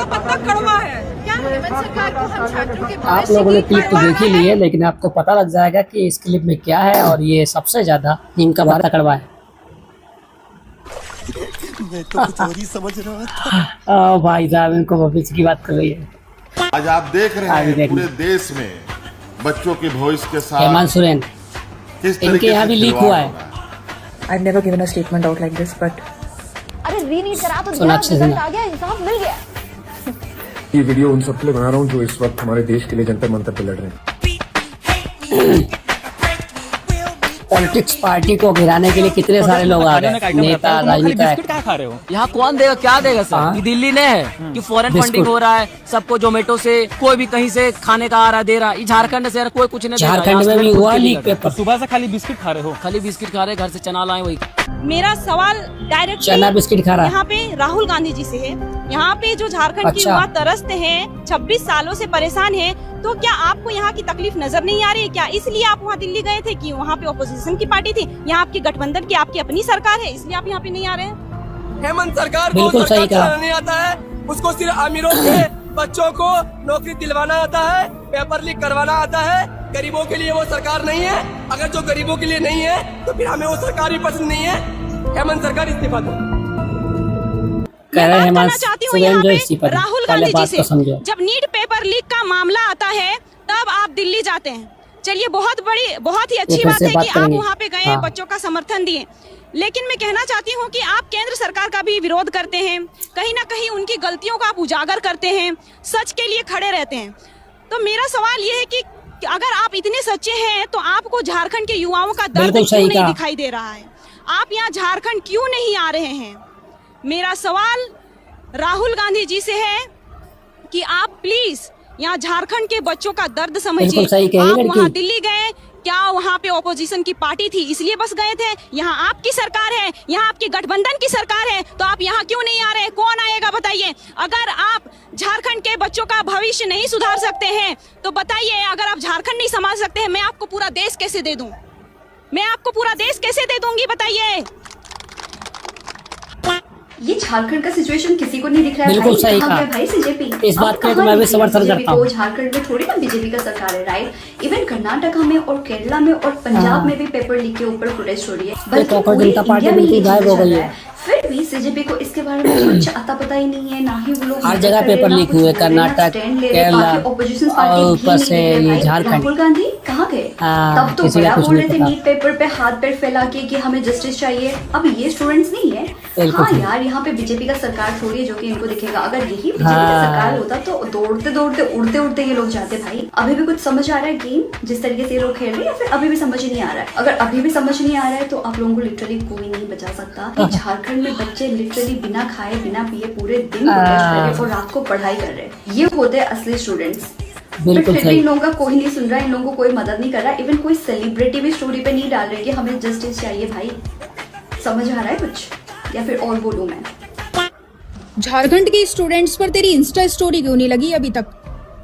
पत्ता कड़वा है। क्या हेमंत सरकार को हम छात्रों के आप लोगों ने क्लिप तो देख ही ली है, लेकिन आपको पता लग जाएगा कि इस क्लिप में क्या है, और ये सबसे ज्यादा नीम का पत्ता कड़वा है। मैं तो कुछ और ही समझ रहा था। भाई साहब इनको भविष्य की बात कर रही है। आज आप देख रहे हैं पूरे देश में बच्चों के भविष्य के साथ हेमंत सोरेन किस इनके यहाँ भी लीक हुआ है। I've never given a statement out like this, but अरे रीनीट करा तो सोनाक्षी रिजल्ट सिन्हा। आ गया, इंसाफ मिल गया। ये वीडियो उन सबके लिए बना रहा हूँ जो इस वक्त हमारे देश के लिए जंतर मंतर पे लड़ रहे हैं। पॉलिटिक्स पार्टी को गिराने के लिए कितने सारे लोग आ गए, नेता राजनीतिक। खा रहे हो यहाँ कौन देगा, क्या देगा सर? ये दिल्ली ने है कि फॉरेन फंडिंग हो रहा है, सबको जोमेटो से कोई भी कहीं से खाने का आ रहा दे रहा। ये झारखंड से कोई कुछ नहीं दे रहा। झारखंड में भी हुआ लीक पेपर। सुबह से खाली बिस्किट खा रहे हो, खाली बिस्किट खा रहे, घर से चना लाए वही। मेरा सवाल डायरेक्ट चना बिस्किट खा रहा है। यहाँ पे राहुल गांधी जी से है। यहाँ पे जो झारखंड की अच्छा। युवा तरसते हैं, 26 सालों से परेशान है, तो क्या आपको यहाँ की तकलीफ नजर नहीं आ रही है? क्या इसलिए आप वहाँ दिल्ली गए थे कि वहाँ पे ऑपोजिशन की पार्टी थी? यहाँ आपकी गठबंधन की आपकी अपनी सरकार है, इसलिए आप यहाँ पे नहीं आ रहे हैं? हेमंत सरकार को बिल्कुल सही कहा। नहीं आता है, उसको सिर्फ अमीरों के बच्चों को नौकरी दिलवाना आता है, पेपर लीक करवाना आता है। गरीबों के लिए वो सरकार नहीं है। अगर जो गरीबों के लिए नहीं है तो फिर हमें वो सरकार ही पसंद नहीं है। हेमंत सरकार इस्तीफा दो। कह रहे हैं मैं बात हेमंत करना चाहती हूँ सोरेन यहाँ जो पे इस्तीफा दे। राहुल पहले गांधी जी बात से। को समझो। जब नीट पेपर लीक का मामला आता है तब आप दिल्ली जाते हैं। चलिए बहुत ही अच्छी फिर बात से है बात कि आप करेंगे। वहाँ पे गए, हाँ। बच्चों का समर्थन दिए। लेकिन मैं कहना चाहती हूँ कि आप केंद्र सरकार का भी विरोध करते हैं, कहीं ना कहीं उनकी गलतियों का आप उजागर करते हैं, सच के लिए खड़े रहते हैं। तो मेरा सवाल ये है कि अगर आप इतने सच्चे हैं तो आपको झारखंड के युवाओं का दर्द बिल्कुल क्यों सही नहीं कहा। दिखाई दे रहा है? आप यहाँ झारखंड क्यों नहीं आ रहे हैं? मेरा सवाल राहुल गांधी जी से है कि आप प्लीज यहाँ झारखंड के बच्चों का दर्द समझिए। बिल्कुल सही कह रही आप लड़की। वहाँ दिल्ली गए, क्या वहाँ पे ऑपोजिशन की पार्टी थी इसलिए बस गए थे? यहाँ आपकी सरकार है, यहाँ आपकी गठबंधन की सरकार है, तो आप यहाँ क्यों नहीं आ रहे? कौन आएगा बताइए? अगर आप झारखंड के बच्चों का भविष्य नहीं सुधार सकते हैं तो बताइए, अगर आप झारखंड नहीं संभाल सकते हैं, मैं आपको पूरा देश कैसे दे दूं? मैं आपको पूरा देश कैसे दे दूंगी बताइए? ये झारखंड का सिचुएशन किसी को नहीं दिख रहा है। बिल्कुल भाई, सही कहाँ कहा। गया भाई सीजेपी? इस बात अब पे तो कहाँ मैं भी दिख रही है समर्थन बीजेपी करता हूँ। को? झारखंड में थोड़ी ना बीजेपी का सरकार है, राइट? इवन कर्नाटका में और केरला में और पंजाब में भी पेपर लीक के ऊपर प्रोटेस्ट हो रही है। बल्कि तो पूरे जनता पार्टी इंडिया में बिल्कुल ये गायब हो चल गई रहा है। फिर भी सीजेपी को इसके बारे में कुछ अता पता ही नहीं है, ना ही वो लोग हर मदद जगह कर रहे हैं, पेपर ना लीक कुछ हुए, बोल रहे हैं, ना कर्नाटक, स्टैंड ले रहे हैं। केरला, बाकी opposition party और भी ऊपर नहीं से दिख रहे ये भाई। झारखंड। राहुल गांधी कहाँ गए? तब तो किसी का बड़ा कुछ बोल नहीं रहे थे पता। नीट पेपर पे हाथ पैर फैला के कि हमें जस्टिस चाहिए। अब ये स्टूडेंट्स नहीं है। बिल्कुल हाँ नहीं। यार, यहाँ पे बीजेपी का सरकार थोड़ी है जो कि इनको दिखेगा। अगर यही बीजेपी का हाँ। सरकार होता तो दौड़ते दौड़ते उड़ते उड़ते ये लोग जाते भाई। अभी भी कुछ समझ आ रहा है गेम जिस तरीके से ये लोग खेल रहे हैं, या फिर अभी भी समझ नहीं आ रहा है? अगर अभी भी समझ नहीं आ रहा है तो आप लोगों को लिटरली कोई नहीं बचा सकता। कि झारखंड में बच्चे लिटरली बिना खाए बिना पिए पूरे दिन प्रोटेस्ट कर रहे हैं और रात को पढ़ाई कर रहे हैं। ये होते हैं असली स्टूडेंट्स। बिल्कुल फिर भी सही। इन लोगों का कोई नहीं सुन रहा है, इन लोगों को कोई मदद नहीं कर रहा। इवन कोई सेलिब्रिटी भी स्टोरी पे नहीं डाल रही कि हमें जस्टिस चाहिए भाई। समझ आ रहा है कुछ, या फिर और बोलूं मैं? झारखंड के स्टूडेंट्स पर तेरी इंस्टा स्टोरी क्यों नहीं लगी अभी तक?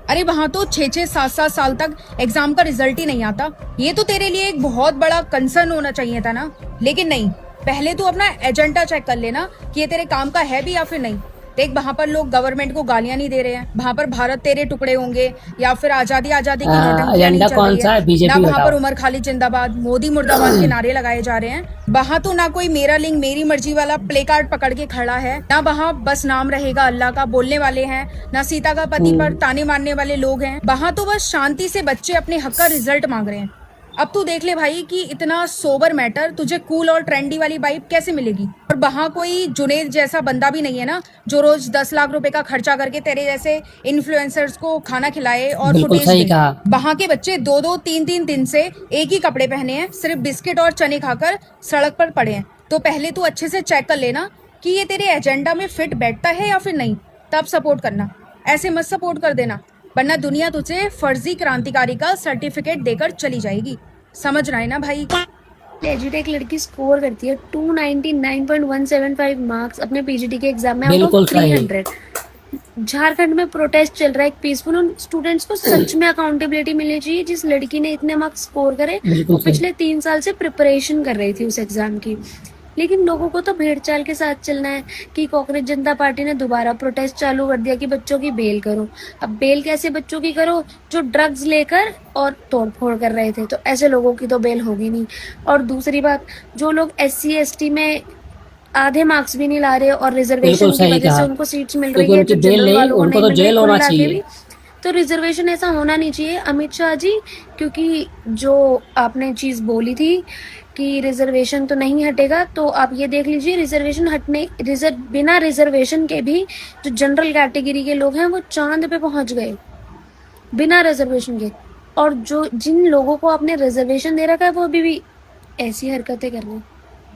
अरे वहाँ तो 6-6, 7-7 साल तक एग्जाम का रिजल्ट ही नहीं आता। ये तो तेरे लिए एक बहुत बड़ा कंसर्न होना चाहिए था ना, लेकिन नहीं। पहले तू अपना एजेंडा चेक कर लेना कि ये तेरे काम का है भी या फिर नहीं। देख, वहाँ पर लोग गवर्नमेंट को गालियां नहीं दे रहे हैं, वहाँ पर भारत तेरे टुकड़े होंगे या फिर आजादी आजादी की नौटंकियां नहीं एजेंडा चल कौन रही सा है? है बीजेपी ना। वहाँ बताओ। पर उमर खालिद जिंदाबाद, मोदी मुर्दाबाद के नारे लगाए जा रहे हैं। वहाँ तो ना कोई मेरा लिंग मेरी मर्जी वाला प्ले कार्ड पकड़ के खड़ा है, ना वहाँ बस नाम रहेगा अल्लाह का बोलने वाले हैं, ना सीता का पति पर ताने मारने वाले लोग हैं। वहाँ तो बस शांति से बच्चे अपने हक का रिजल्ट मांग रहे हैं। अब तू देख ले भाई कि इतना सोबर मैटर तुझे कूल और ट्रेंडी वाली वाइब कैसे मिलेगी? और वहाँ कोई जुनेद जैसा बंदा भी नहीं है ना जो रोज 10 लाख रुपए का खर्चा करके तेरे जैसे इन्फ्लुएंसर्स को खाना खिलाए और बिल्कुल फुटेज सही दे। कहा। वहाँ के बच्चे 2-2, 3-3 दिन से एक ही कपड़े पहने हैं, सिर्फ बिस्किट और चने खाकर सड़क पर पड़े हैं। तो पहले तू अच्छे से चेक कर लेना कि ये तेरे एजेंडा में फिट बैठता है या फिर नहीं, तब सपोर्ट करना। ऐसे मत सपोर्ट कर देना, वरना दुनिया तुझे फर्जी क्रांतिकारी का सर्टिफिकेट देकर चली जाएगी। समझ रहा है ना भाई? एक लड़की स्कोर करती है 299.175 मार्क्स अपने पीजीटी के एग्जाम में, बिल्कुल सही। 300। झारखंड में प्रोटेस्ट चल रहा है एक पीसफुल। उन स्टूडेंट्स को सच में अकाउंटेबिलिटी मिलनी चाहिए। जिस लड़की ने इतने मार्क्स स्कोर करे बिल्कुल वो पिछले 3 साल से प्रिपरेशन कर रही थी उस एग्जाम की। लेकिन लोगों को तो भेड़ चाल के साथ चलना है कि कांग्रेस जनता पार्टी ने दोबारा प्रोटेस्ट चालू कर दिया कि बच्चों की बेल करो। अब बेल कैसे बच्चों की करो जो ड्रग्स लेकर और तोड़फोड़ कर रहे थे, तो ऐसे लोगों की तो बेल होगी नहीं। और दूसरी बात, जो लोग SC ST में आधे मार्क्स भी नहीं ला रहे और रिजर्वेशन की वजह से उनको सीट्स मिल रही है, जो जनरल वालों को नहीं मिल रही, कुल मिला के भी तो रिजर्वेशन ऐसा होना नहीं चाहिए अमित शाह जी। क्योंकि जो आपने चीज बोली थी कि रिजर्वेशन तो नहीं हटेगा, तो आप ये देख लीजिए रिजर्वेशन बिना रिजर्वेशन के भी जो जनरल कैटेगरी के लोग हैं वो चांद पे पहुंच गए बिना रिजर्वेशन के। और जो जिन लोगों को आपने रिजर्वेशन दे रखा है वो अभी भी ऐसी हरकतें कर रहे हैं।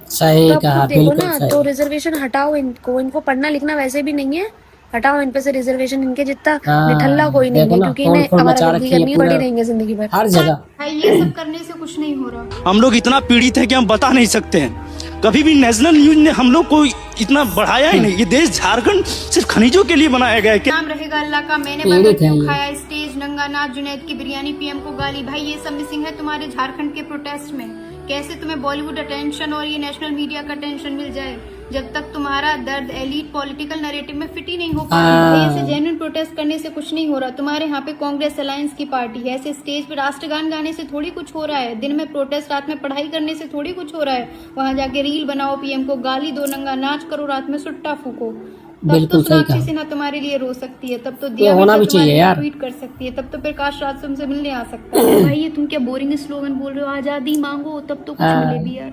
सही तो कहा, देखो बिल्कुल ना, सही। तो रिजर्वेशन हटाओ, इनको पढ़ना लिखना वैसे भी नहीं है, हटाओ इन पे से रिजर्वेशन। इनके जितना निठल्ला कोई नहीं है, क्योंकि इन्हें आवारागर्दी करनी पड़ी रहेंगे जिंदगी भर हर जगह। भाई ये सब करने से कुछ नहीं हो रहा। हम लोग इतना पीड़ित हैं कि हम बता नहीं सकते हैं। कभी भी नेशनल न्यूज ने हम लोग को इतना बढ़ाया ही नहीं। ये देश झारखंड सिर्फ खनिजों के लिए बनाया गया है। नाम रहेगा अल्लाह का, मैंने पीड़ित बर्गर है क्यों ये। खाया, स्टेज नंगा नाच, जुनैद की बिरयानी, PM को गाली। भाई ये सब मिसिंग है तुम्हारे झारखंड के प्रोटेस्ट में। कैसे तुम्हें बॉलीवुड अटेंशन और ये नेशनल मीडिया का अटेंशन मिल जाए, जब तक तुम्हारा दर्द एलीट पॉलिटिकल नैरेटिव में फिट ही नहीं हो पा रहा है। ऐसे जेन्युइन प्रोटेस्ट करने से कुछ नहीं हो रहा। तुम्हारे यहाँ पे कांग्रेस अलायंस की पार्टी है, ऐसे स्टेज पे राष्ट्रगान गाने से थोड़ी कुछ हो रहा है। दिन में प्रोटेस्ट, रात में पढ़ाई करने से थोड़ी कुछ हो रहा है। वहाँ जाके रील बनाओ, PM को गाली दो, नंगा नाच करो, रात में सुट्टा फूको। तब बिल्कुल तो सही सोनाक्षी कहा। सिन्हा तुम्हारे लिए रो सकती है, तब तो ये दिया होना मिर्जा भी चाहिए तुम्हारे लिए यार। ट्वीट कर सकती है, तब तो प्रकाश राज तुमसे मिलने आ सकता है। भाई ये तुम क्या बोरिंग स्लोगन बोल रहे हो, आजादी मांगो तब तो कुछ मिले भी यार।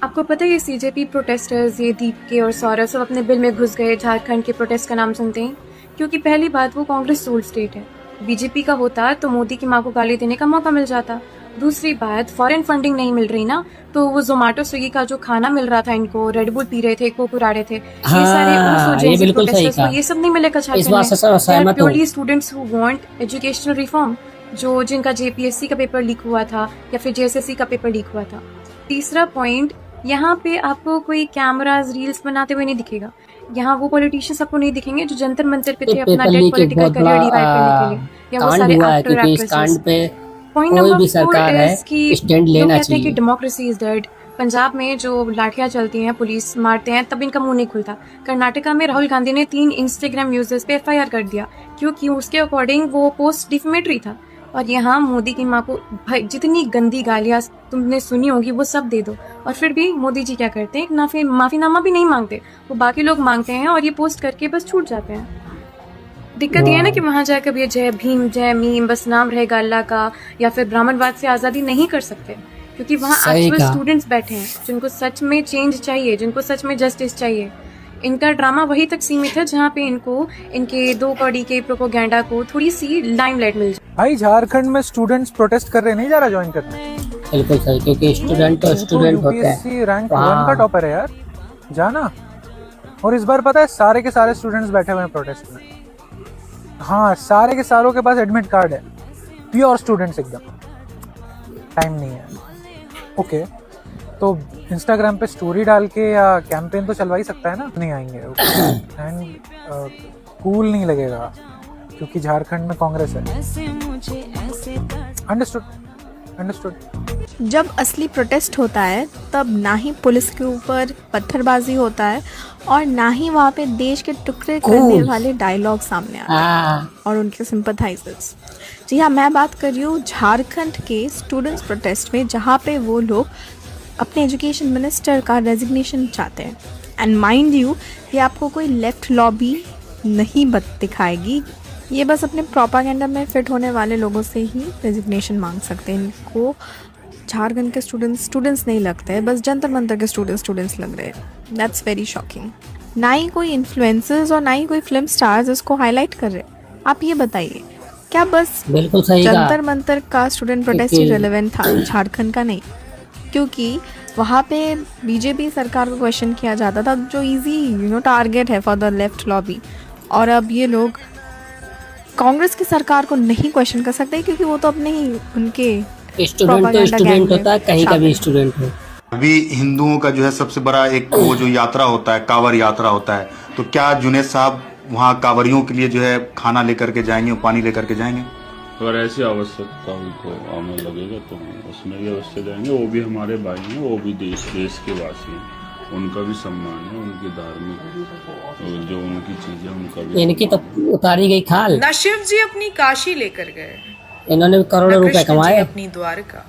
आपको पता है ये CJP प्रोटेस्टर्स, ये दीप और सौरभ सब अपने बिल में घुस गए झारखंड के प्रोटेस्ट का नाम सुनते ही। क्योंकि पहली बात, वो कांग्रेस सोल्ड स्टेट है। BJP का होता तो मोदी की माँ को गाली देने का मौका मिल जाता। दूसरी बात, फॉरेन फंडिंग नहीं मिल रही ना, तो वो जोमेटो स्विगी का जो खाना मिल रहा था इनको, रेड बुल पी रहे थे, कोक उड़ा रहे थे, ये सारे ये बिल्कुल सही कहा। ये सब नहीं मिलेगा इस बात से सहमत हूँ। Purely students who want educational reform, जो जिनका JPSC का पेपर लीक हुआ था या फिर JSSC का पेपर लीक हुआ था। तीसरा पॉइंट, यहाँ पे आपको कोई कैमराज रील्स बनाते हुए नहीं दिखेगा। यहाँ वो पॉलिटिशियंस आपको नहीं दिखेंगे जो जंतर मंतर पे थे अपना डेड पॉलिटिकल करियर रिवाइव करने के लिए, या वो सारे एक्टर एक्ट्रेसेस। पॉइंट नंबर 4 है कि स्टैंड लोग लेना कहते हैं कि चाहिए। Democracy is dead. पंजाब में जो लाठियां चलती हैं, पुलिस मारते हैं, तब इनका मुंह नहीं खुलता। कर्नाटका में राहुल गांधी ने 3 इंस्टाग्राम यूजर्स पे FIR कर दिया, क्योंकि उसके अकॉर्डिंग वो पोस्ट डिफेमेटरी था। और यहाँ मोदी की माँ को भाई जितनी गंदी गालियां तुमने सुनी होगी वो सब दे दो, और फिर भी मोदी जी क्या करते हैं, ना फिर माफीनामा भी नहीं मांगते, वो बाकी लोग मांगते हैं और ये पोस्ट करके बस छूट जाते हैं। दिक्कत ये है ना कि वहां जाकर भी जय भीम, जय मीम, बस नाम रहेगा अल्लाह का, या फिर ब्राह्मणवाद से आजादी नहीं कर सकते, क्योंकि वहाँ एक्चुअल स्टूडेंट्स बैठे हैं जिनको सच में चेंज चाहिए, जिनको सच में जस्टिस चाहिए। इनका ड्रामा वहीं तक सीमित है जहाँ पे इनको इनके 2 कौड़ी के प्रोपोगेंडा को थोड़ी सी लाइमलाइट मिल जाए। भाई झारखंड में स्टूडेंट्स प्रोटेस्ट कर रहे, नहीं जा रहा ज्वाइन करने। बिल्कुल सही, क्योंकि स्टूडेंट तो स्टूडेंट होते हैं। UPSC रैंक 1 का टॉपर है यार, जाना। और इस बार पता है सारे के सारे स्टूडेंट्स बैठे हुए हैं प्रोटेस्ट में। हाँ, सारे के सारों के पास एडमिट कार्ड है, प्योर स्टूडेंट्स एकदम। टाइम नहीं है। ओके, तो इंस्टाग्राम पे स्टोरी डाल के या कैंपेन तो चलवा ही सकता है ना। नहीं आएंगे एंड कूल नहीं लगेगा क्योंकि झारखंड में कांग्रेस है। अंडरस्टूड। जब असली प्रोटेस्ट होता है तब ना ही पुलिस के ऊपर पत्थरबाजी होता है और ना ही वहाँ पे देश के टुकड़े करने वाले डायलॉग सामने आते हैं और उनके सिंपथाइजर्स। जी हाँ, मैं बात कर रही हूँ झारखंड के स्टूडेंट्स प्रोटेस्ट में, जहाँ पे वो लोग अपने एजुकेशन मिनिस्टर का रेजिग्नेशन चाहते हैं। एंड माइंड यू, ये आपको कोई लेफ्ट लॉबी नहीं दिखाएगी, ये बस अपने प्रोपागेंडा में फिट होने वाले लोगों से ही रेजिग्नेशन मांग सकते हैं। इनको झारखंड के स्टूडेंट्स नहीं लगते हैं, बस जंतर मंतर के स्टूडेंट्स लग रहे हैं। That's very shocking. ना ही कोई इन्फ्लुएंसर्स और ना ही कोई फिल्म स्टार्स इसको हाईलाइट कर रहे हैं। आप ये बताइए, क्या बस जंतर मंतर का स्टूडेंट प्रोटेस्ट ही रेलेवेंट था, झारखंड का नहीं? क्योंकि वहाँ पे BJP सरकार को क्वेश्चन किया जाता था, जो इजी टारगेट है फॉर द लेफ्ट लॉबी। और अब ये लोग कांग्रेस की सरकार को नहीं क्वेश्चन कर सकते, क्योंकि वो तो अपने ही उनके स्टूडेंट होता है, कहीं का भी स्टूडेंट हो। अभी हिंदुओं का जो है सबसे बड़ा एक वो जो यात्रा होता है, कांवड़ यात्रा होता है, तो क्या जुनैद साहब वहाँ कांवरियों के लिए जो है खाना लेकर के जाएंगे, पानी लेकर के जाएंगे? अगर ऐसी आवश्यकता हुई तो हमें लगेगा तो उसमें भी अवश्य जाएंगे। वो भी हमारे भाई हैं, वो भी देश के वासी हैं, उनका भी सम्मान है, उनकी धार्मिक जो उनकी चीजें उनका भी। इनकी तो उतारी गई खाल। न शिव जी अपनी काशी लेकर गए, इन्होंने करोड़ों रुपए कमाए अपनी द्वारका,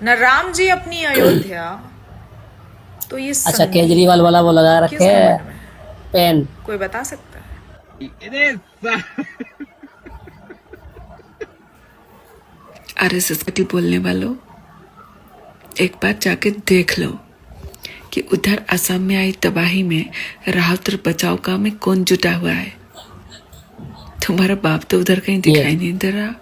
न राम जी अपनी अयोध्या। तो ये अच्छा केजरीवाल वाला वो लगा रखे है पेन, कोई बता सकता है? आरएसएस पार्टी बोलने वालों, एक बार जाके देख लो कि उधर असम में आई तबाही में राहत और बचाव काम में कौन जुटा हुआ है। तुम्हारा बाप तो उधर कहीं दिखाई नहीं दे रहा।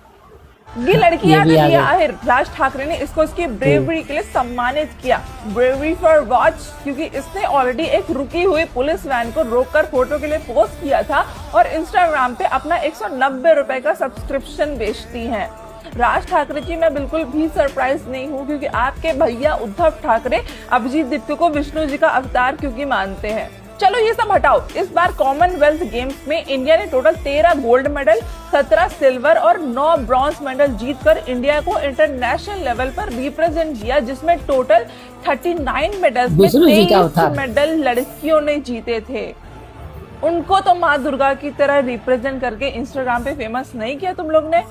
ये लड़की याद दिया है, राज ठाकरे ने इसको इसकी ब्रेवरी के लिए सम्मानित किया। ब्रेवरी फॉर वॉच, क्योंकि इसने ऑलरेडी एक रुकी हुई पुलिस वैन को रोककर फोटो के लिए पोस्ट किया था और इंस्टाग्राम पे अपना 190 रुपए का सब्सक्रिप्शन बेचती हैं। राज ठाकरे जी, मैं बिल्कुल भी सरप्राइज नहीं हूँ, क्योंकि आपके भैया उद्धव ठाकरे अभिजीत दित्तू को विष्णु जी का अवतार क्योंकि मानते हैं। चलो ये सब हटाओ, इस बार कॉमनवेल्थ गेम्स में इंडिया ने टोटल 13 गोल्ड मेडल, 17 सिल्वर और 9 ब्रॉन्ज मेडल जीतकर इंडिया को इंटरनेशनल लेवल पर रिप्रेजेंट किया, जिसमें टोटल 39 मेडल्स में 23 मेडल लड़कियों ने जीते थे। उनको तो माँ दुर्गा की तरह रिप्रेजेंट करके इंस्टाग्राम पे फेमस नहीं किया तुम लोग ने।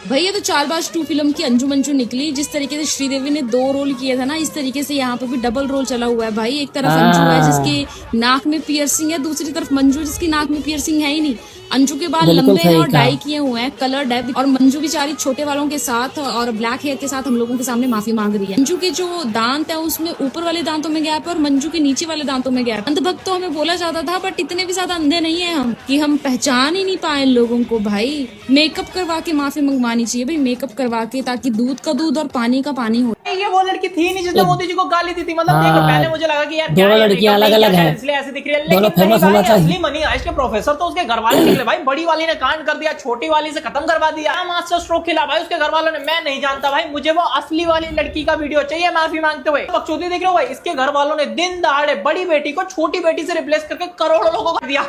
भैया तो चालबाज 2 फिल्म की अंजू मंजू निकली। जिस तरीके से श्रीदेवी ने 2 रोल किए था ना, इस तरीके से यहाँ पे भी डबल रोल चला हुआ है भाई। एक तरफ अंजू है जिसके नाक में पियर्सिंग है, दूसरी तरफ मंजू जिसकी नाक में पियर्सिंग है ही नहीं। अंजू के बाल लंबे हैं और डाई किए हुए हैं, कलर है, और मंजू बेचारी छोटे वालों के साथ और ब्लैक हेयर के साथ हम लोगों के सामने माफी मांग रही है। मंजू के जो दांत है उसमें ऊपर वाले दांतों में गैप है और मंजू के नीचे वाले दांतों में गैप। अंधभक्त तो हमें बोला जाता था, बट इतने भी ज्यादा अंधे नहीं है हम कि हम पहचान ही नहीं पाए लोगों को। भाई मेकअप करवा के माफी मंगवानी चाहिए भाई, मेकअप करवा के, ताकि दूध का दूध और पानी का पानी हो। ये वो लड़की थी नहीं जिसने मोदी जी को गाली दी थी। मतलब देखो, पहले मुझे लगा कि यार दोनों लड़कियां अलग अलग हैं, इसलिए ऐसे दिख रही है, दोनों फेमस होना चाहिए। असली मनी आइस के प्रोफेसर तो उसके घर वाले निकले भाई। बड़ी वाली ने कांड कर दिया, छोटी वाली से खत्म करवा दिया, मास्टर स्ट्रोक खिला भाई उसके घर वालों ने। मैं नहीं जानता भाई, मुझे वो असली वाली लड़की का वीडियो चाहिए माफी मांगते हुए। बकचोदी देख रहे हो भाई, इसके घर वालों ने दिन दहाड़े बड़ी बेटी को छोटी बेटी से रिप्लेस करके करोड़ों लोगों को दिया।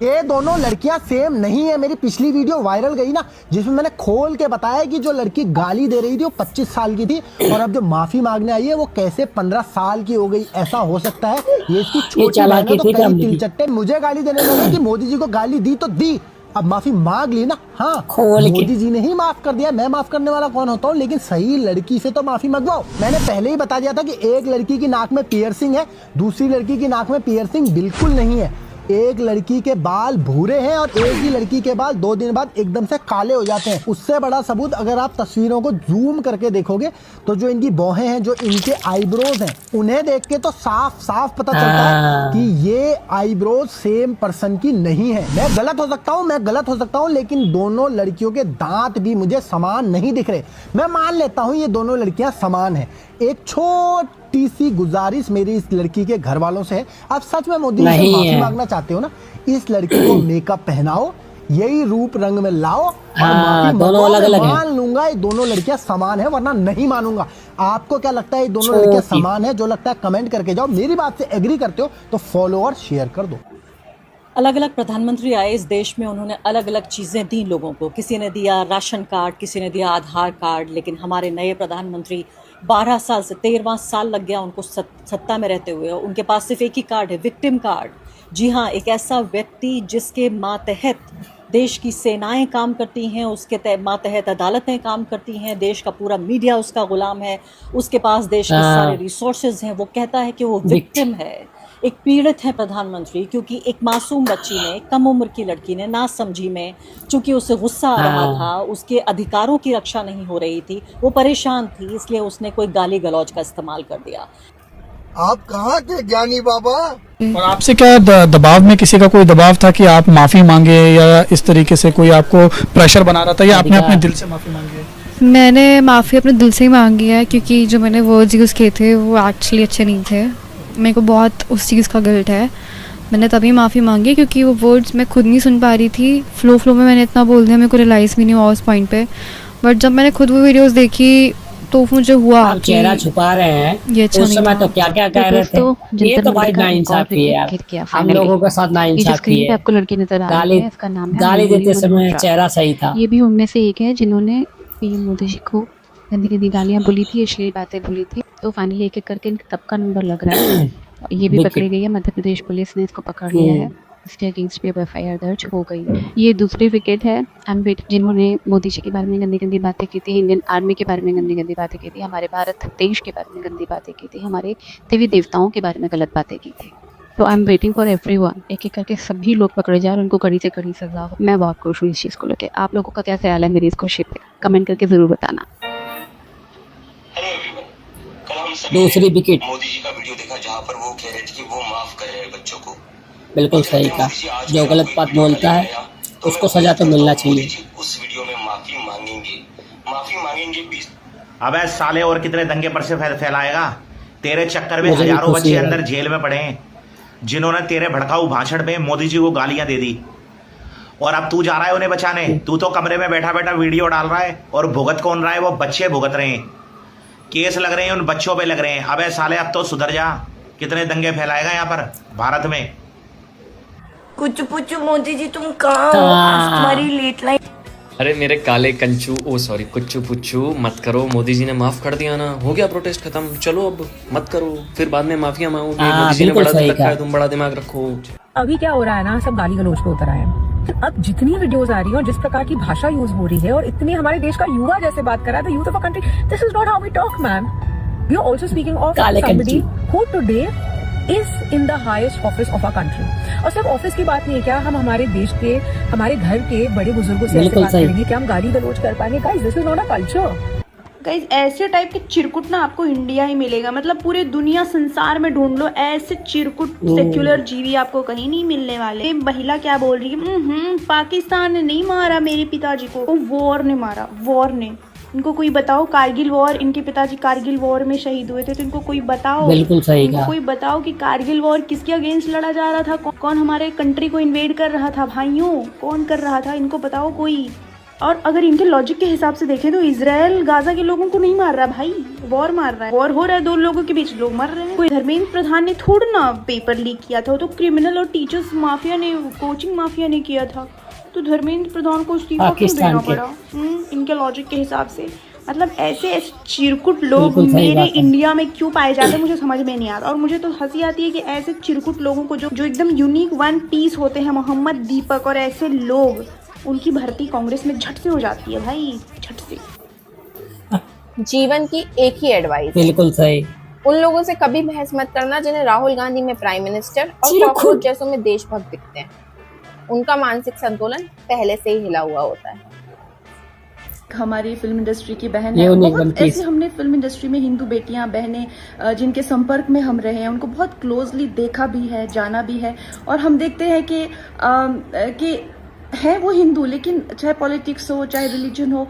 ये दोनों लड़कियां सेम नहीं है। मेरी पिछली वीडियो वायरल गई ना, जिसमें मैंने खोल के बताया कि जो लड़की गाली दे रही थी वो 25 साल की थी, और अब जो माफी मांगने आई है वो कैसे 15 साल की हो गई। ऐसा हो सकता है ये इसकी छोटी बहन है, तो कई तिलचट्टे मुझे गाली देने लगे कि मोदी जी को गाली दी तो दी, अब माफी मांग ली ना। हाँ, मोदी जी ने ही माफ कर दिया, मैं माफ करने वाला कौन होता हूँ। लेकिन सही लड़की से तो माफी मंगवाओ। मैंने पहले ही बता दिया था कि एक लड़की की नाक में पियर्सिंग है, दूसरी लड़की की नाक में पियर्सिंग बिल्कुल नहीं है। एक लड़की के बाल भूरे हैं और एक ही लड़की के बाल 2 दिन बाद एकदम से काले हो जाते हैं। उससे बड़ा सबूत अगर आप तस्वीरों को जूम करके देखोगे तो जो इनकी भौहें हैं, जो इनके आईब्रोज हैं, उन्हें देख के तो साफ साफ पता चलता है कि ये आईब्रोज सेम पर्सन की नहीं है। मैं गलत हो सकता हूँ, लेकिन दोनों लड़कियों के दांत भी मुझे समान नहीं दिख रहे। मैं मान लेता हूँ ये दोनों लड़कियां समान है। एक छोटी सी गुजारिश मेरी इस लड़की के घर वालों से है, आप सच में मोदी जी से माफी मांगना चाहते हो ना, इस लड़की को मेकअप पहनाओ, यही रूप रंग में लाओ और माफी दोनों अलग अलग हैं। मान लूंगा ये दोनों लड़कियां समान है, वरना नहीं मानूंगा। आपको क्या लगता है ये दोनों लड़कियां समान है? जो लगता है कमेंट करके जाओ। मेरी बात से एग्री करते हो तो फॉलो और शेयर कर दो। अलग अलग प्रधानमंत्री आए इस देश में, उन्होंने अलग अलग चीज़ें दी लोगों को। किसी ने दिया राशन कार्ड, किसी ने दिया आधार कार्ड, लेकिन हमारे नए प्रधानमंत्री 12 साल से 13वां साल लग गया उनको सत्ता में रहते हुए, उनके पास सिर्फ एक ही कार्ड है, विक्टिम कार्ड। जी हाँ, एक ऐसा व्यक्ति जिसके मातहत देश की सेनाएं काम करती हैं, उसके मातहत अदालतें काम करती हैं, देश का पूरा मीडिया उसका गुलाम है, उसके पास देश के सारे रिसोर्सेज हैं। वो कहता है कि वो विक्टिम है, एक पीड़ित है प्रधानमंत्री, क्योंकि एक मासूम बच्ची ने, कम उम्र की लड़की ने, ना समझी में, चूंकि उसे गुस्सा आ रहा था, उसके अधिकारों की रक्षा नहीं हो रही थी, वो परेशान थी, इसलिए उसने कोई गाली गलौज का इस्तेमाल कर दिया। आप कहाँ के ज्ञानी बाबा? और आपसे क्या दबाव में किसी का कोई दबाव था कि आप माफी मांगे, या इस तरीके से कोई आपको प्रेशर बना रहा था, या आपने अपने दिल से माफी मांगी है? मैंने माफ़ी अपने दिल से ही मांगी है, क्योंकि जो मैंने वर्ड्स यूज़ किए थे वो एक्चुअली अच्छे नहीं थे। मेरे को बहुत उस चीज़ का गिल्ट है। मैंने तभी माफ़ी मांगी क्योंकि वो वर्ड्स मैं खुद नहीं सुन पा रही थी। फ्लो में मैंने इतना बोल दिया, मेरे को रियलाइज़ भी नहीं हुआ उस पॉइंट पे। बट जब मैंने खुद वो वीडियोस देखी तो मुझे हुआ आप चेहरा छुपा रहे हैं, ये अच्छा उस नहीं समय था। तो क्या क्या कह रहे थे। ये तो भाई नाइंसाफी है यार, हम लोगों के साथ नाइंसाफी है। आपको लड़की नजर आ रही गाली है, इसका नाम है गाली मयूरी देते समय मल्होत्रा। चेहरा सही था। ये भी उनमें से एक है जिन्होंने पीएम मोदी जी को गंदी गंदी गालियां बोली थी, अश्लील बातें बोली थी। तो फाइनली एक एक करके इनका तब का नंबर लग रहा है। ये भी पकड़ी गई है, मध्य प्रदेश पुलिस ने इसको पकड़ लिया है, इसके अगेंस्ट भी अब FIR दर्ज हो गई। ये दूसरी विकेट है एमवेट जिन्होंने मोदी जी के बारे में गंदी गंदी बातें की थी, इंडियन आर्मी के बारे में गंदी गंदी बातें की थी, हमारे भारत देश के बारे में गंदी बातें की थी, हमारे देवी देवताओं के बारे में गलत बातें की थी। तो I am waiting for everyone, एक एक करके सभी लोग पकड़े जाए और उनको कड़ी से कड़ी सजा हो। मैं बहुत खुश हूँ इस चीज़ को लेकर। आप लोगों का क्या ख्याल है मेरी इस कोशिश पे? कमेंट करके ज़रूर बताना। दूसरी विकेट मोदी जी का वीडियो देखा जहाँ पर वो कह रहे थे कि वो माफ कर रहे हैं बच्चों को। बिल्कुल सही कहा, जो गलत बात बोलता है उसको सजा तो मिलना चाहिए। उस वीडियो में माफी मांगेंगे 20। अबे साले और कितने दंगे पर से फैलाएगा? तेरे चक्कर में मुझे भी हजारों खुशी बच्चे है। अंदर जेल में पड़े हैं जिन्होंने तेरे भड़काऊ भाषण में मोदी जी को गालियां दे दी, और अब तू जा रहा है उन्हें बचाने। तू तो कमरे में बैठा बैठा वीडियो डाल रहा है, और भुगत कौन रहा है? वो बच्चे भुगत रहे हैं, केस लग रहे हैं उन बच्चों पे लग रहे हैं। अबे साले अब तो सुधर जा, कितने दंगे फैलाएगा यहाँ पर भारत में। कुछ पूछो मोदी जी तुम कहाँ हो? आज तुम्हारी लेट नाइट। अरे मेरे काले कंचू, ओ सॉरी कुच्चू पुच्चू, मत करो। मोदी जी ने माफ कर दिया ना, हो गया प्रोटेस्ट खत्म। चलो अब मत करो, फिर बाद में माफिया मांगोगे। मोदी जी ने बड़ा दिल रखा है, तुम बड़ा दिमाग रखो। अभी क्या हो रहा है ना, सब गाली गलौज पे उतर आए हैं। तो अब जितनी वीडियोस आ रही है और जिस प्रकार की भाषा यूज हो रही है और इतनी हमारे देश का युवा जैसे बात कर रहा है, the youth of a country, this is not how we talk man. We are also speaking of somebody who today is in the highest office of our country. और सिर्फ ऑफिस की बात नहीं है, क्या हम हमारे देश के, हमारे घर के बड़े बुजुर्गों से ऐसे बात करेंगे? क्या हम गाली गलौज कर पाएंगे? Guys this is not a culture. Guys ऐसे टाइप के चिरकुट ना आपको इंडिया ही मिलेगा, मतलब पूरे दुनिया संसार में ढूंढ लो, ऐसे चिरकुट सेक्युलर जीवी आपको कहीं नहीं मिलने वाले। महिला क्या बोल रही है? पाकिस्तान ने नहीं मारा मेरे पिताजी को, वॉर ने मारा, वॉर ने। इनको कोई बताओ कारगिल वॉर, इनके पिताजी कारगिल वॉर में शहीद हुए थे, तो इनको कोई बताओ। बिल्कुल सही कहा। कोई बताओ कि कारगिल वॉर किसके अगेंस्ट लड़ा जा रहा था, कौन हमारे कंट्री को इन्वेड कर रहा था भाइयों, कौन कर रहा था, इनको बताओ कोई। और अगर इनके लॉजिक के हिसाब से देखें तो इजराइल गाजा के लोगों को नहीं मार रहा भाई, वॉर मार रहा है। वॉर हो रहा है, दो लोगों के बीच लोग मर रहे हैं। कोई धर्मेंद्र प्रधान ने थोड़ा ना पेपर लीक किया था, तो क्रिमिनल और टीचर्स माफिया ने, कोचिंग माफिया ने किया था। तो धर्मेंद्र प्रधान को इस्तीफा क्यों देना पड़ा? इनके लॉजिक के हिसाब से। मतलब ऐसे चिरकुट लोग मेरे इंडिया में क्यों पाए जाते हैं मुझे समझ में नहीं आता। और मुझे तो हंसी आती है कि ऐसे चिरकुट लोगों को जो एकदम यूनिक वन पीस होते हैं, मोहम्मद दीपक और ऐसे लोग, उनकी भर्ती कांग्रेस में झट से हो जाती है भाई, झट से। जीवन की एक ही एडवाइस, बिल्कुल सही, उन लोगों से कभी बहस मत करना जिन्हें राहुल गांधी में प्राइम मिनिस्टर और कॉकरोच जैसों में देशभक्त दिखते हैं। उनका मानसिक संतुलन पहले से ही हिला हुआ होता है। हमारी फिल्म इंडस्ट्री की बहन है, बहुत ऐसे हमने फिल्म इंडस्ट्री में हिंदू बेटियां बहनें जिनके संपर्क में हम रहे हैं, उनको बहुत क्लोजली देखा भी है, जाना भी है। और हम देखते हैं कि है वो हिंदू, लेकिन चाहे पॉलिटिक्स हो चाहे रिलीजन हो,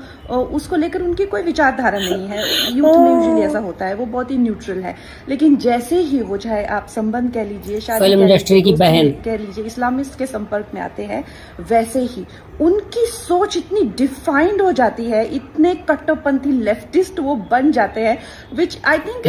उसको लेकर उनकी कोई विचारधारा नहीं है। यूथ में यूजुअली ऐसा होता है, वो बहुत ही न्यूट्रल है। लेकिन जैसे ही वो, चाहे आप संबंध कह लीजिए, शादी फिल्म इंडस्ट्री की बहन कह लीजिए, इस्लामिस्ट के संपर्क में आते हैं, वैसे ही उनकी सोच इतनी डिफाइंड हो जाती है, इतने कट्टरपंथी लेफ्टिस्ट वो बन जाते हैं, विच आई थिंक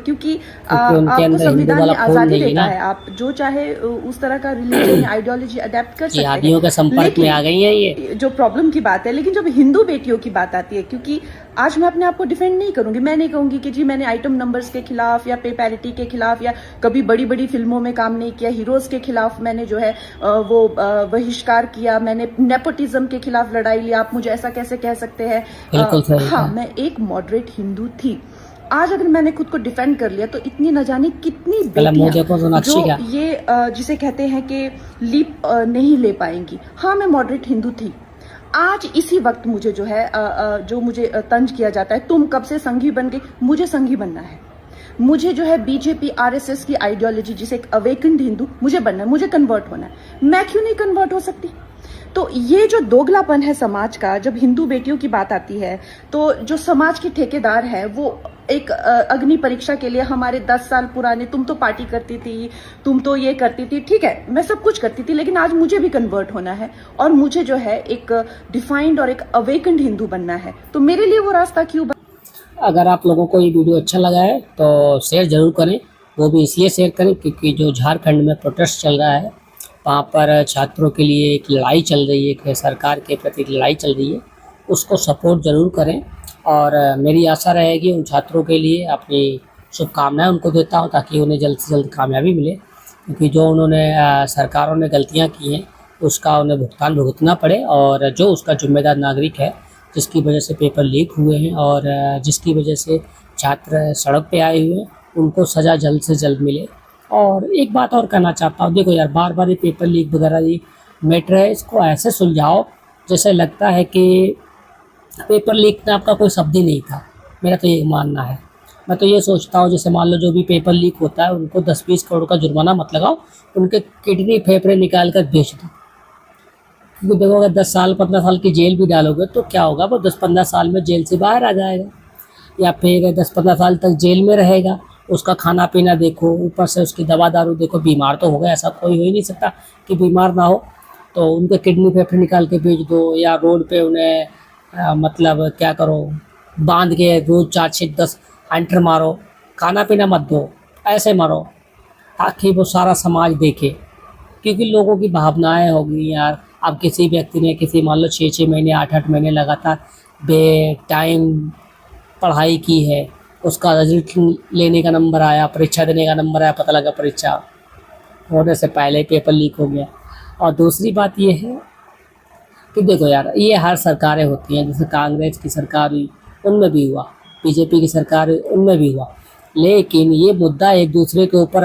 क्योंकि आपको संविधान ने आजादी देता है, आप जो चाहे उस तरह का रिलीजन आइडियोलॉजी अडेप्ट कर सकते हैं। शादियों के संपर्क में आ गई है ये जो प्रॉब्लम की बात है। लेकिन जब हिंदू बेटियों की बात आती है, क्योंकि आज मैं अपने आप को डिफेंड नहीं करूंगी, मैं नहीं कहूंगी कि जी मैंने आइटम नंबर्स के खिलाफ या पे पैरिटी के खिलाफ या कभी बड़ी बड़ी फिल्मों में काम नहीं किया, हीरोज के खिलाफ मैंने जो है वो बहिष्कार किया, मैंने नेपोटिज्म के खिलाफ लड़ाई लिया, आप मुझे ऐसा कैसे कह सकते हैं? हाँ, मैं एक मॉडरेट हिंदू थी। आज अगर मैंने खुद को डिफेंड कर लिया तो इतनी न जाने कितनी बेटियां जो ये जिसे कहते हैं कि लीप नहीं ले पाएंगी। हाँ, मैं मॉडरेट हिंदू थी। आज इसी वक्त मुझे जो है जो मुझे तंज किया जाता है, तुम कब से संघी बन गई, मुझे संघी बनना है। मुझे जो है बीजेपी आरएसएस की आइडियोलॉजी, जिसे एक अवेकन्ड हिंदू, मुझे बनना है, मुझे कन्वर्ट होना है। मैं क्यों नहीं कन्वर्ट हो सकती? तो ये जो दोगलापन है समाज का, जब हिंदू बेटियों की बात आती है तो जो समाज के ठेकेदार है वो एक अग्नि परीक्षा के लिए हमारे 10 साल पुराने, तुम तो पार्टी करती थी, तुम तो ये करती थी, ठीक है मैं सब कुछ करती थी, लेकिन आज मुझे भी कन्वर्ट होना है और मुझे जो है एक डिफाइंड और एक अवेकेंड हिंदू बनना है, तो मेरे लिए वो रास्ता क्यों अगर आप लोगों को ये वीडियो अच्छा लगा है तो शेयर ज़रूर करें, वो भी इसलिए शेयर करें क्योंकि जो झारखंड में प्रोटेस्ट चल रहा है, वहाँ पर छात्रों के लिए एक लड़ाई चल रही है, एक सरकार के प्रति लड़ाई चल रही है, उसको सपोर्ट ज़रूर करें। और मेरी आशा रहेगी उन छात्रों के लिए, अपनी शुभकामनाएं उनको देता हूँ ताकि उन्हें जल्द से जल्द कामयाबी मिले, क्योंकि जो उन्होंने सरकारों ने गलतियाँ की हैं उसका उन्हें भुगतान भुगतना पड़े, और जो उसका जिम्मेदार नागरिक है जिसकी वजह से पेपर लीक हुए हैं और जिसकी वजह से छात्र सड़क पे आए हुए हैं, उनको सज़ा जल्द से जल्द मिले। और एक बात और कहना चाहता हूँ, देखो यार बार बार ये पेपर लीक वगैरह ये मैटर है, इसको ऐसे सुलझाओ जैसे लगता है कि पेपर लीक में आपका कोई शब्द ही नहीं था। मेरा तो ये मानना है, मैं तो ये सोचता हूँ जैसे मान लो जो भी पेपर लीक होता है उनको 10-20 करोड़ का जुर्माना मत लगाओ, उनके किडनी फेफड़े निकाल कर बेच दो, क्योंकि देखो अगर 10 साल 15 साल की जेल भी डालोगे तो क्या होगा, वो 10-15 साल में जेल से बाहर आ जाएगा, या फिर 10-15 साल तक जेल में रहेगा, उसका खाना पीना देखो, ऊपर से उसकी दवा दारू देखो, बीमार तो होगा, ऐसा कोई हो ही नहीं सकता कि बीमार ना हो, तो उनके किडनी फेफड़े निकाल के बेच दो, या रोड पे उन्हें मतलब क्या करो, बांध के रोज़ 4-6-10 एंटर मारो, खाना पीना मत दो, ऐसे मारो ताकि वो सारा समाज देखे, क्योंकि लोगों की भावनाएं होगी यार। अब किसी व्यक्ति ने किसी मान लो 6-6 महीने 8-8 महीने लगातार बे टाइम पढ़ाई की है, उसका रिजल्ट लेने का नंबर आया, परीक्षा देने का नंबर आया, पता लगा परीक्षा होने से पहले पेपर लीक हो गया। और दूसरी बात ये है कि देखो यार ये हर सरकारें होती हैं, जैसे कांग्रेस की सरकार हुई उनमें भी हुआ, बीजेपी की सरकार हुई उनमें भी हुआ, लेकिन ये मुद्दा एक दूसरे के ऊपर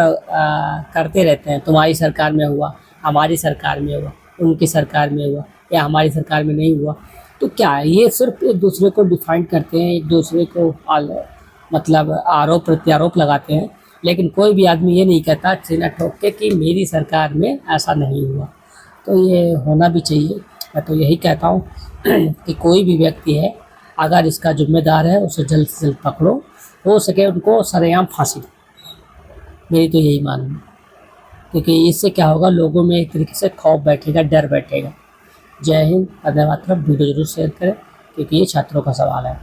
करते रहते हैं। तुम्हारी सरकार में हुआ, हमारी सरकार में हुआ, उनकी सरकार में हुआ, या हमारी सरकार में नहीं हुआ, तो क्या है, ये सिर्फ एक दूसरे को डिफाइन करते हैं, एक दूसरे को मतलब आरोप प्रत्यारोप लगाते हैं, लेकिन कोई भी आदमी ये नहीं कहता सीना ठोक के कि मेरी सरकार में ऐसा नहीं हुआ। तो ये होना भी चाहिए। मैं तो यही कहता हूँ कि कोई भी व्यक्ति है अगर इसका जिम्मेदार है उसे जल्द से जल्द पकड़ो, हो सके उनको सरेआम फांसी दो, मेरी तो यही मानना है, क्योंकि इससे क्या होगा, लोगों में एक तरीके से खौफ बैठेगा, डर बैठेगा। जय हिंद, धन्यवाद। वीडियो जरूर शेयर करें क्योंकि ये छात्रों का सवाल है।